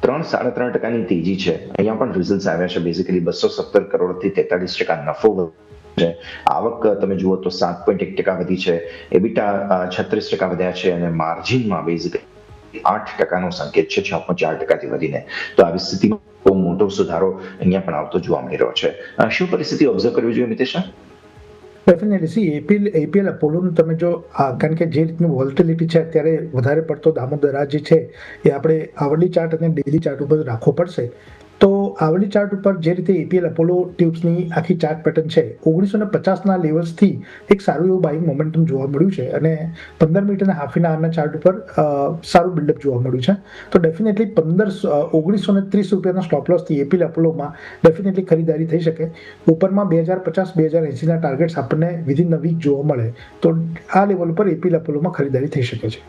3-3.5% તેજી છે. અહીંયા પણ રિઝલ્ટ આવ્યા છે. બેઝિકલી 217 કરોડથી 43% નફો છે. આવક તમે જુઓ તો 7.1% વધી છે. એબિટા 36% વધ્યા છે અને માર્જિનમાં બેઝિકલી 8%નો સંકેત છે, 6.4%થી વધીને. તો આવી સ્થિતિમાં બહુ મોટો સુધારો અહીંયા પણ આવતો જોવા મળી રહ્યો છે. શું પરિસ્થિતિ ઓબ્ઝર્વ કરવી જોઈએ મિતેશ? ડેફિનેટલી સી એપીએલ અપોલોનું તમે જો કારણ કે જે રીતનું વોલેટિલિટી છે અત્યારે વધારે પડતો દામોદરા જે છે એ આપણે આવર્લી ચાર્ટ અને ડેલી ચાર્ટ ઉપર રાખવો પડશે. તો આવર્લી ચાર્ટ ઉપર જે રીતે એપીએલ અપોલો ટ્યુબ્સની આખી ચાર્ટ પેટર્ન છે 1950ના લેવલ્સથી એક સારું એવું બાઇંગ મોમેન્ટમ જોવા મળ્યું છે અને 15 મિનિટ અને હાફ એન આવરના ચાર્ટ ઉપર સારું બિલ્ડઅપ જોવા મળ્યું છે. તો ડેફિનેટલી 1930 રૂપિયાના સ્ટોપ લોસથી એપીએલ અપોલોમાં ડેફિનેટલી ખરીદારી થઈ શકે. ઉપરમાં 2050-2080ના ટાર્ગેટ્સ આપણને વિધિન અ વીક જોવા મળે તો આ લેવલ ઉપર એપીએલ અપોલોમાં ખરીદારી થઈ શકે છે.